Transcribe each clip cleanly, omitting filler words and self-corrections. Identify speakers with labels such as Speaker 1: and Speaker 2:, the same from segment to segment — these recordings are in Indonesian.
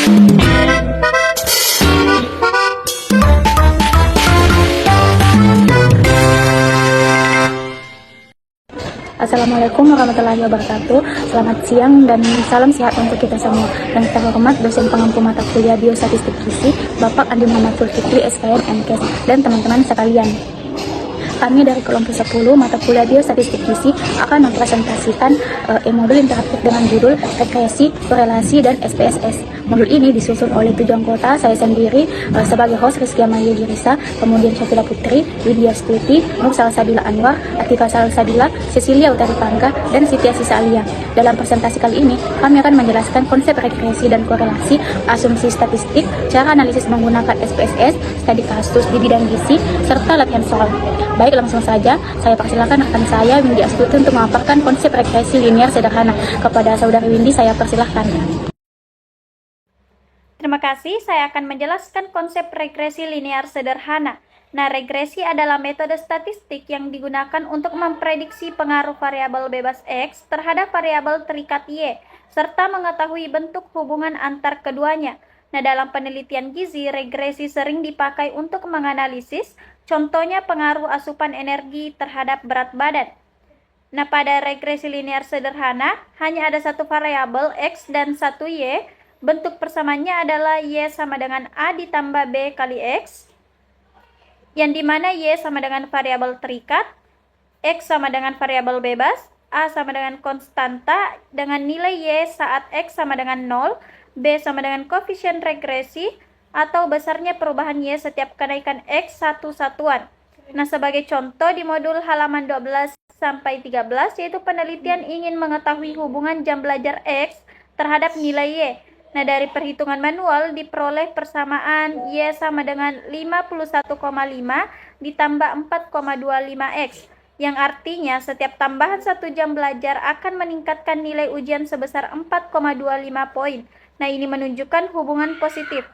Speaker 1: Assalamualaikum warahmatullahi wabarakatuh. Selamat siang dan salam sehat untuk kita semua. Yang terhormat dosen pengampu mata kuliah Biostatistik Gizi, Bapak Andi Muhammad Zulkifli, SKM, MKes, dan teman-teman sekalian. Kami dari kelompok 10 mata kuliah Biostatistik Gizi akan mempresentasikan modul interaktif dengan judul Regresi, Korelasi, dan SPSS. Modul ini disusun oleh 7 anggota, saya sendiri sebagai host Rizky Amalia Dirisa, kemudian Syafila Putri, Widya Stuti, Nur Salsabila Anwar, Atika Salsabila, Cecilia Utari Pangga, dan Siti Asisa Alia. Dalam presentasi kali ini, kami akan menjelaskan konsep regresi dan korelasi, asumsi statistik, cara analisis menggunakan SPSS, studi kasus di bidang gizi, serta latihan soal. Baik, langsung saja, saya persilahkan rekan saya, Windy Astuti, untuk memaparkan konsep regresi linear sederhana. Kepada saudari Windy, saya persilahkan.
Speaker 2: Terima kasih, saya akan menjelaskan konsep regresi linear sederhana. Nah, regresi adalah metode statistik yang digunakan untuk memprediksi pengaruh variabel bebas X terhadap variabel terikat Y, serta mengetahui bentuk hubungan antar keduanya. Nah, dalam penelitian gizi, regresi sering dipakai untuk menganalisis, contohnya pengaruh asupan energi terhadap berat badan. Nah, pada regresi linear sederhana, hanya ada satu variabel X dan satu Y. Bentuk persamaannya adalah Y sama dengan A ditambah B kali X, yang dimana Y sama dengan variabel terikat, X sama dengan variabel bebas, A sama dengan konstanta dengan nilai Y saat X sama dengan 0, B sama dengan koefisien regresi, atau besarnya perubahan Y setiap kenaikan X satu satuan. Nah, sebagai contoh di modul halaman 12 sampai 13, yaitu penelitian ingin mengetahui hubungan jam belajar X terhadap nilai Y. Nah, dari perhitungan manual diperoleh persamaan Y sama dengan 51,5 ditambah 4,25X, yang artinya setiap tambahan 1 jam belajar akan meningkatkan nilai ujian sebesar 4,25 poin. Nah, ini menunjukkan hubungan positif.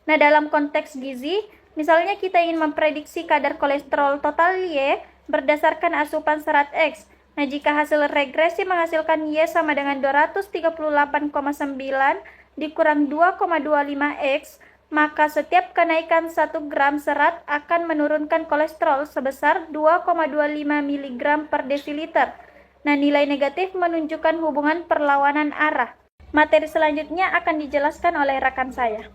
Speaker 2: Nah, dalam konteks gizi, misalnya kita ingin memprediksi kadar kolesterol total Y berdasarkan asupan serat X. Nah, jika hasil regresi menghasilkan Y sama dengan 238,9 dikurang 2,25X, maka setiap kenaikan 1 gram serat akan menurunkan kolesterol sebesar 2,25 mg per desiliter. Nah, nilai negatif menunjukkan hubungan perlawanan arah. Materi selanjutnya akan dijelaskan oleh rekan saya.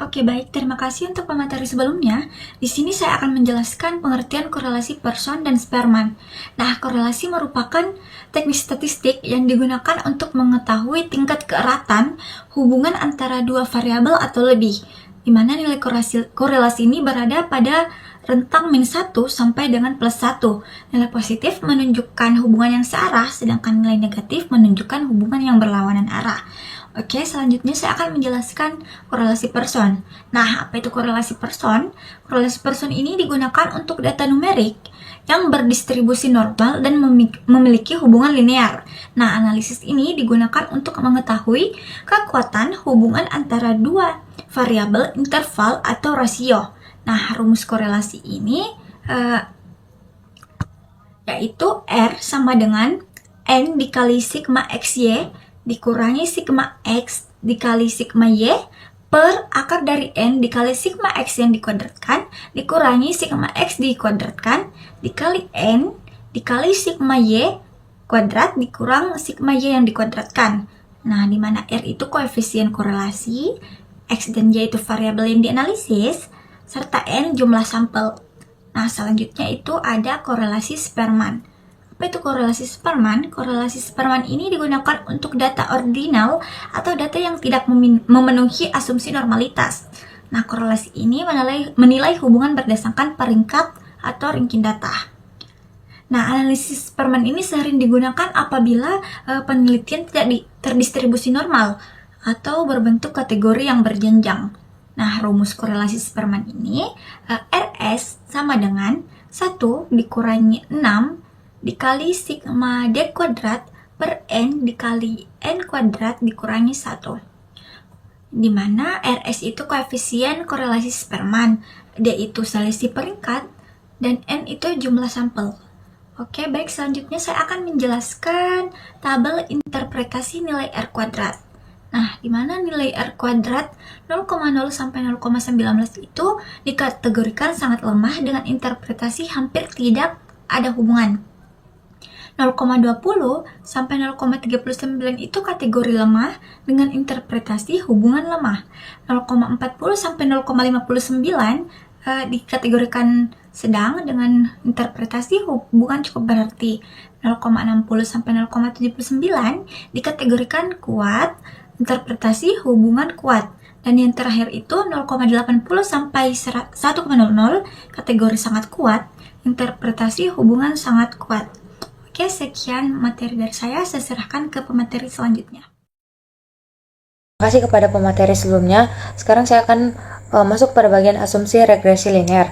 Speaker 3: Oke, baik. Terima kasih untuk pemateri sebelumnya. Di sini saya akan menjelaskan pengertian korelasi Pearson dan Spearman. Nah, korelasi merupakan teknik statistik yang digunakan untuk mengetahui tingkat keeratan hubungan antara dua variabel atau lebih, di mana nilai korelasi ini berada pada rentang -1 sampai dengan +1. Nilai positif menunjukkan hubungan yang searah, sedangkan nilai negatif menunjukkan hubungan yang berlawanan arah. Oke, selanjutnya saya akan menjelaskan korelasi Pearson. Nah, apa itu korelasi Pearson? Korelasi Pearson ini digunakan untuk data numerik yang berdistribusi normal dan memiliki hubungan linear. Nah, analisis ini digunakan untuk mengetahui kekuatan hubungan antara dua variabel interval atau rasio. Nah, rumus korelasi ini yaitu R sama dengan N dikali sigma XY dikurangi sigma X dikali sigma Y per akar dari N dikali sigma X yang dikuadratkan dikurangi sigma X dikuadratkan dikali N dikali sigma Y kuadrat dikurang sigma Y yang dikuadratkan. Nah, di mana R itu koefisien korelasi, X dan Y itu variabel yang dianalisis, serta N jumlah sampel. Nah, selanjutnya itu ada korelasi Spearman. Apa itu korelasi Spearman? Korelasi Spearman ini digunakan untuk data ordinal atau data yang tidak memenuhi asumsi normalitas. Nah, korelasi ini menilai hubungan berdasarkan peringkat atau ranking data. Nah, analisis Spearman ini sering digunakan apabila penelitian tidak terdistribusi normal atau berbentuk kategori yang berjenjang. Nah, rumus korelasi Spearman ini RS sama dengan 1 dikurangi 6 dikali sigma D kuadrat per N dikali N kuadrat dikurangi 1. Di mana RS itu koefisien korelasi Spearman, D itu selisih peringkat, dan N itu jumlah sampel. Oke, baik, selanjutnya saya akan menjelaskan tabel interpretasi nilai R kuadrat. Nah, di mana nilai R kuadrat 0,0 sampai 0,19 itu dikategorikan sangat lemah dengan interpretasi hampir tidak ada hubungan. 0,20 sampai 0,39 itu kategori lemah dengan interpretasi hubungan lemah. 0,40 sampai 0,59 dikategorikan sedang dengan interpretasi hubungan cukup berarti. 0,60 sampai 0,79 dikategorikan kuat, interpretasi hubungan kuat. Dan yang terakhir itu 0,80 sampai 1,00 kategori sangat kuat, interpretasi hubungan sangat kuat. Oke, sekian materi dari saya serahkan ke pemateri selanjutnya.
Speaker 4: Terima kasih kepada pemateri sebelumnya. Sekarang saya akan masuk pada bagian asumsi regresi linear.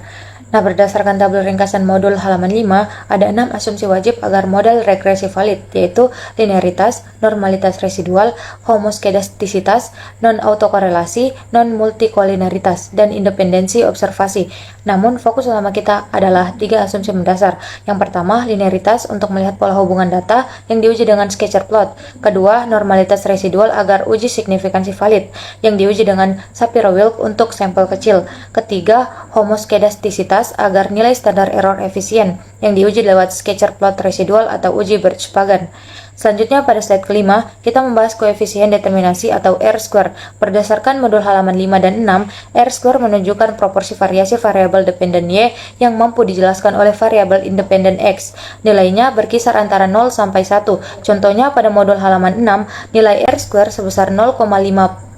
Speaker 4: Nah, berdasarkan tabel ringkasan modul halaman 5, ada 6 asumsi wajib agar model regresi valid, yaitu linearitas, normalitas residual, homoskedastisitas, non-autokorelasi, non-multikolinaritas, dan independensi observasi. Namun, fokus utama kita adalah 3 asumsi mendasar. Yang pertama, linearitas untuk melihat pola hubungan data yang diuji dengan scatter plot. Kedua, normalitas residual agar uji signifikansi valid, yang diuji dengan Shapiro-Wilk untuk sampel kecil. Ketiga, homoskedastisitas agar nilai standar error efisien yang diuji lewat scatter plot residual atau uji Birch-Pagan. Selanjutnya pada slide kelima, kita membahas koefisien determinasi atau R-square. Berdasarkan modul halaman 5 dan 6, R-square menunjukkan proporsi variasi variabel dependen Y yang mampu dijelaskan oleh variabel independen X. Nilainya berkisar antara 0 sampai 1. Contohnya pada modul halaman 6, nilai R-square sebesar 0,54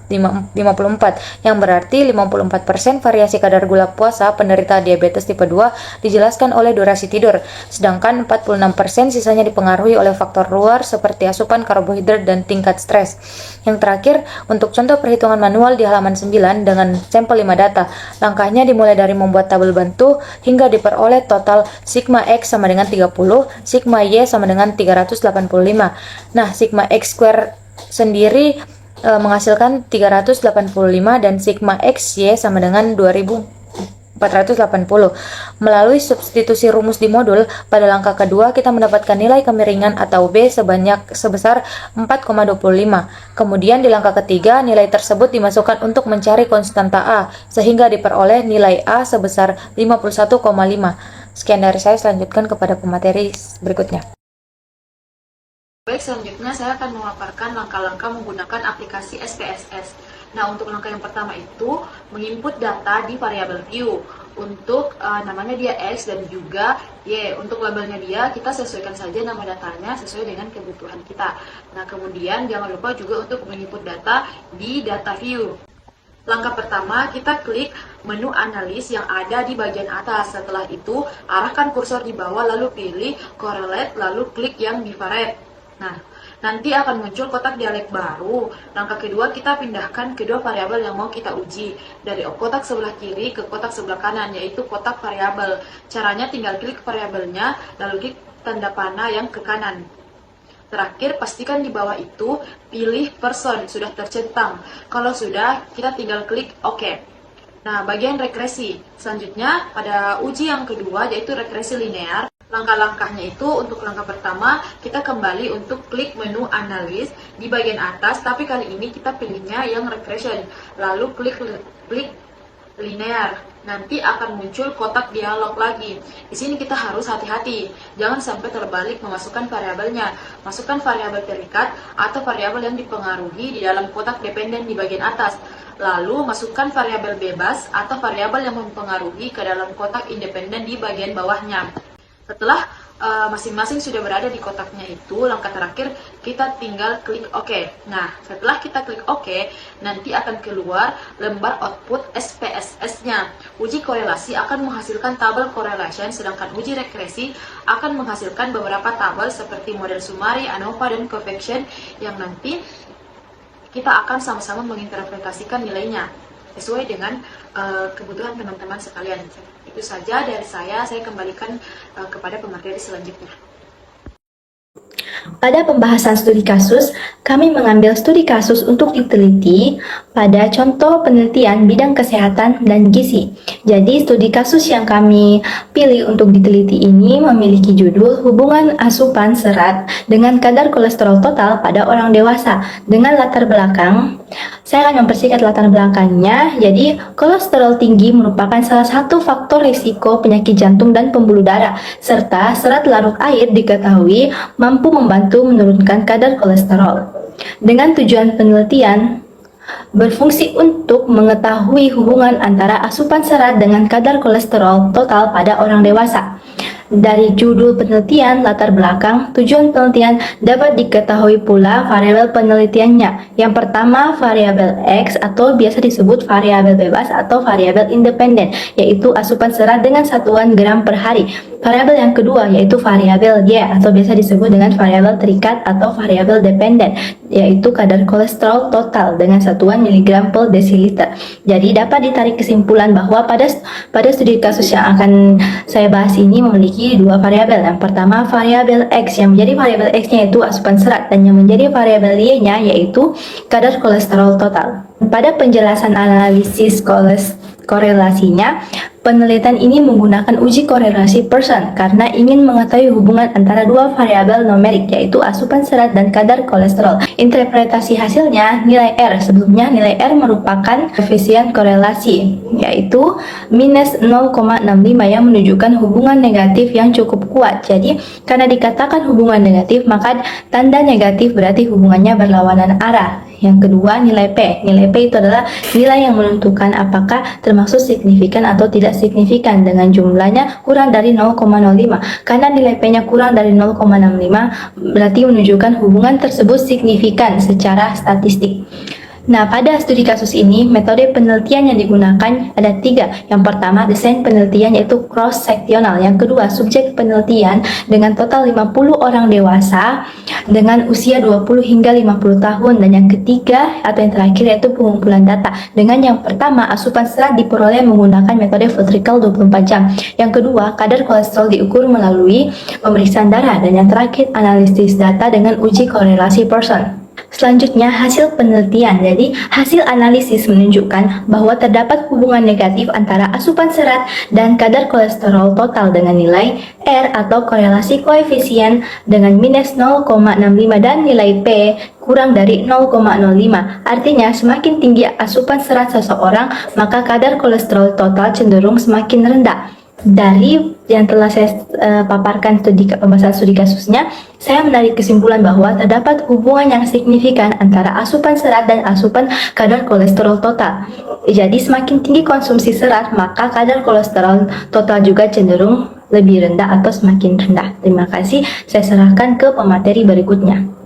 Speaker 4: yang berarti 54% variasi kadar gula puasa penderita diabetes tipe 2 dijelaskan oleh durasi tidur, sedangkan 46% sisanya dipengaruhi oleh faktor luar seperti asupan karbohidrat dan tingkat stres. Yang terakhir, untuk contoh perhitungan manual di halaman 9 dengan sampel 5 data, langkahnya dimulai dari membuat tabel bantu hingga diperoleh total sigma X sama dengan 30, sigma Y sama dengan 385. Nah, sigma X square sendiri menghasilkan 385 dan sigma XY sama dengan 2480. Melalui substitusi rumus di modul, pada langkah kedua kita mendapatkan nilai kemiringan atau B sebesar 4,25. Kemudian di langkah ketiga, nilai tersebut dimasukkan untuk mencari konstanta A, sehingga diperoleh nilai A sebesar 51,5. Sekian dari saya, selanjutkan kepada pemateri berikutnya.
Speaker 5: Baik, selanjutnya saya akan memaparkan langkah-langkah menggunakan aplikasi SPSS. Nah, untuk langkah yang pertama itu menginput data di variabel view. Untuk namanya dia X dan juga Y. Untuk labelnya dia, kita sesuaikan saja nama datanya sesuai dengan kebutuhan kita. Nah, kemudian jangan lupa juga untuk menginput data di data view. Langkah pertama, kita klik menu analis yang ada di bagian atas. Setelah itu, arahkan kursor di bawah lalu pilih correlate lalu klik yang different. Nah, nanti akan muncul kotak dialek baru. Langkah kedua, kita pindahkan kedua variabel yang mau kita uji dari kotak sebelah kiri ke kotak sebelah kanan, yaitu kotak variabel. Caranya tinggal klik variabelnya, lalu klik tanda panah yang ke kanan. Terakhir, pastikan di bawah itu pilih person, sudah tercentang. Kalau sudah, kita tinggal klik OK. Nah, bagian regresi. Selanjutnya, pada uji yang kedua, yaitu regresi linear. Langkah-langkahnya itu, untuk langkah pertama, kita kembali untuk klik menu analis di bagian atas, tapi kali ini kita pilihnya yang regression. Lalu klik linear. Nanti akan muncul kotak dialog lagi. Di sini kita harus hati-hati, jangan sampai terbalik memasukkan variabelnya. Masukkan variabel terikat atau variabel yang dipengaruhi di dalam kotak dependen di bagian atas. Lalu masukkan variabel bebas atau variabel yang mempengaruhi ke dalam kotak independen di bagian bawahnya. Setelah masing-masing sudah berada di kotaknya itu, langkah terakhir kita tinggal klik OK. Nah, setelah kita klik OK, nanti akan keluar lembar output SPSS-nya. Uji korelasi akan menghasilkan tabel correlation, sedangkan uji regresi akan menghasilkan beberapa tabel seperti model Sumari, ANOVA, dan Convection yang nanti kita akan sama-sama menginterpretasikan nilainya sesuai dengan kebutuhan teman-teman sekalian. Itu saja dari saya kembalikan kepada pemateri selanjutnya.
Speaker 6: Pada pembahasan studi kasus, kami mengambil studi kasus untuk diteliti pada contoh penelitian bidang kesehatan dan gizi. Jadi, studi kasus yang kami pilih untuk diteliti ini memiliki judul Hubungan Asupan Serat dengan Kadar Kolesterol Total pada Orang Dewasa dengan latar belakang Saya akan mempersingkat latar belakangnya. Jadi, kolesterol tinggi merupakan salah satu faktor risiko penyakit jantung dan pembuluh darah, serta serat larut air diketahui mampu membantu menurunkan kadar kolesterol. Dengan tujuan penelitian berfungsi untuk mengetahui hubungan antara asupan serat dengan kadar kolesterol total pada orang dewasa. Dari judul penelitian, latar belakang, tujuan penelitian dapat diketahui pula variabel penelitiannya. Yang pertama, variabel X atau biasa disebut variabel bebas atau variabel independen, yaitu asupan serat dengan satuan gram per hari. Variabel yang kedua yaitu variabel Y atau biasa disebut dengan variabel terikat atau variabel dependen, yaitu kadar kolesterol total dengan satuan miligram per desiliter. Jadi dapat ditarik kesimpulan bahwa pada studi kasus yang akan saya bahas ini memiliki dua variabel. Yang pertama variabel X, yang menjadi variabel X-nya yaitu asupan serat, dan yang menjadi variabel Y-nya yaitu kadar kolesterol total. Pada penjelasan analisis korelasinya, penelitian ini menggunakan uji korelasi Pearson karena ingin mengetahui hubungan antara dua variabel numerik yaitu asupan serat dan kadar kolesterol. Interpretasi hasilnya nilai R. Sebelumnya nilai R merupakan koefisien korelasi yaitu minus 0,65 yang menunjukkan hubungan negatif yang cukup kuat. Jadi karena dikatakan hubungan negatif maka tanda negatif berarti hubungannya berlawanan arah. Yang kedua, nilai P. Nilai P itu adalah nilai yang menentukan apakah termasuk signifikan atau tidak signifikan dengan jumlahnya kurang dari 0,05. Karena nilai P-nya kurang dari 0,65 berarti menunjukkan hubungan tersebut signifikan secara statistik. Nah, pada studi kasus ini, metode penelitian yang digunakan ada 3. Yang pertama, desain penelitian yaitu cross-seksional. Yang kedua, subjek penelitian dengan total 50 orang dewasa dengan usia 20 hingga 50 tahun. Dan yang ketiga, atau yang terakhir yaitu pengumpulan data. Dengan yang pertama, asupan serat diperoleh menggunakan metode vertikal 24 jam. Yang kedua, kadar kolesterol diukur melalui pemeriksaan darah. Dan yang terakhir, analisis data dengan uji korelasi Pearson. Selanjutnya, hasil penelitian. Jadi, hasil analisis menunjukkan bahwa terdapat hubungan negatif antara asupan serat dan kadar kolesterol total dengan nilai R atau korelasi koefisien dengan minus 0,65 dan nilai P kurang dari 0,05. Artinya, semakin tinggi asupan serat seseorang, maka kadar kolesterol total cenderung semakin rendah. Dari yang telah saya paparkan pembahasan studi kasusnya, saya menarik kesimpulan bahwa terdapat hubungan yang signifikan antara asupan serat dan asupan kadar kolesterol total. Jadi semakin tinggi konsumsi serat, maka kadar kolesterol total juga cenderung lebih rendah atau semakin rendah. Terima kasih, saya serahkan ke pemateri berikutnya.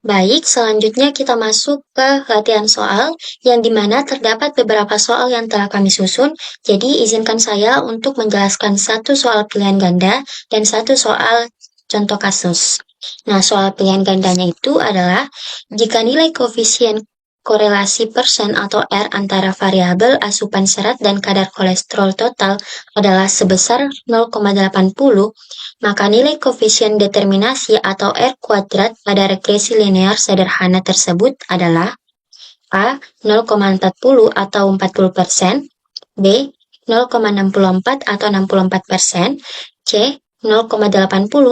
Speaker 7: Baik, selanjutnya kita masuk ke latihan soal, yang dimana terdapat beberapa soal yang telah kami susun. Jadi, izinkan saya untuk menjelaskan satu soal pilihan ganda dan satu soal contoh kasus. Nah, soal pilihan gandanya itu adalah, jika nilai koefisien korelasi Pearson atau R antara variabel asupan serat dan kadar kolesterol total adalah sebesar 0,80, maka nilai koefisien determinasi atau R kuadrat pada regresi linear sederhana tersebut adalah A. 0,40 atau 40%, B. 0,64 atau 64%, C. 0,80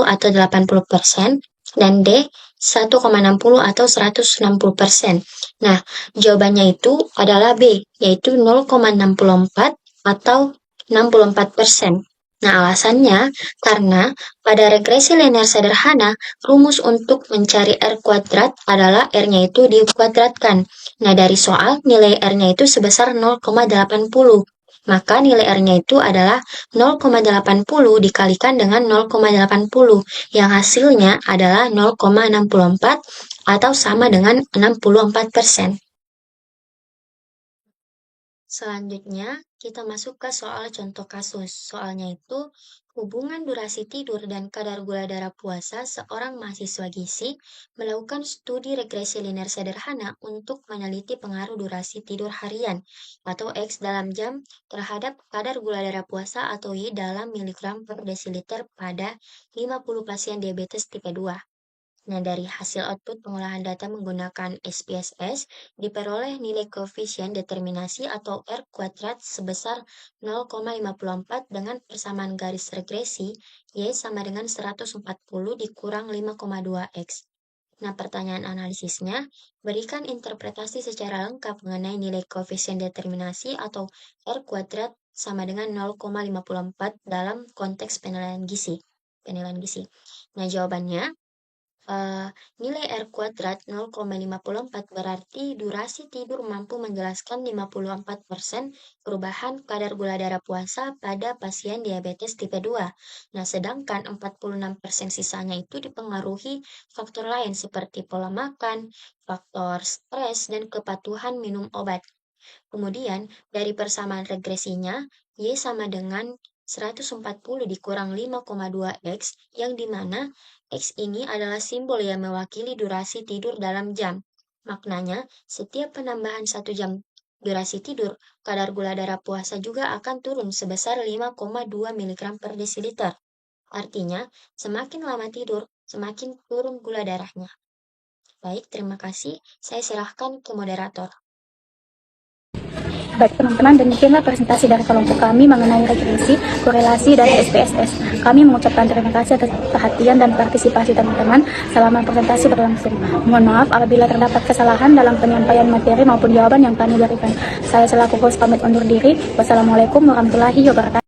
Speaker 7: atau 80%, dan D. 1,60 atau 160%. Nah, jawabannya itu adalah B, yaitu 0,64 atau 64%. Nah, alasannya karena pada regresi linear sederhana, rumus untuk mencari R kuadrat adalah R-nya itu dikuadratkan. Nah, dari soal, nilai R-nya itu sebesar 0,80. Maka nilai R-nya itu adalah 0,80 dikalikan dengan 0,80, yang hasilnya adalah 0,64 atau sama dengan 64%. Selanjutnya, kita masuk ke soal contoh kasus. Soalnya itu, hubungan durasi tidur dan kadar gula darah puasa seorang mahasiswa gizi melakukan studi regresi linear sederhana untuk meneliti pengaruh durasi tidur harian atau X dalam jam terhadap kadar gula darah puasa atau Y dalam miligram per desiliter pada 50 pasien diabetes tipe 2. Nah, dari hasil output pengolahan data menggunakan SPSS, diperoleh nilai koefisien determinasi atau R kuadrat sebesar 0,54 dengan persamaan garis regresi Y sama dengan 140 dikurang 5,2X. Nah, pertanyaan analisisnya, berikan interpretasi secara lengkap mengenai nilai koefisien determinasi atau R kuadrat sama dengan 0,54 dalam konteks penilaian gizi. Nah, jawabannya, nilai R kuadrat 0,54 berarti durasi tidur mampu menjelaskan 54% perubahan kadar gula darah puasa pada pasien diabetes tipe 2. Nah, sedangkan 46% sisanya itu dipengaruhi faktor lain seperti pola makan, faktor stres, dan kepatuhan minum obat. Kemudian, dari persamaan regresinya, Y sama dengan 140 dikurang 5,2X, yang dimana X ini adalah simbol yang mewakili durasi tidur dalam jam. Maknanya, setiap penambahan 1 jam durasi tidur, kadar gula darah puasa juga akan turun sebesar 5,2 mg per desiliter. Artinya, semakin lama tidur, semakin turun gula darahnya. Baik, terima kasih. Saya serahkan ke moderator.
Speaker 1: Baik teman-teman, demikianlah presentasi dari kelompok kami mengenai regresi, korelasi, dan SPSS. Kami mengucapkan terima kasih atas perhatian dan partisipasi teman-teman selama presentasi berlangsung. Mohon maaf apabila terdapat kesalahan dalam penyampaian materi maupun jawaban yang kami berikan. Saya selaku host pamit undur diri. Wassalamualaikum warahmatullahi wabarakatuh.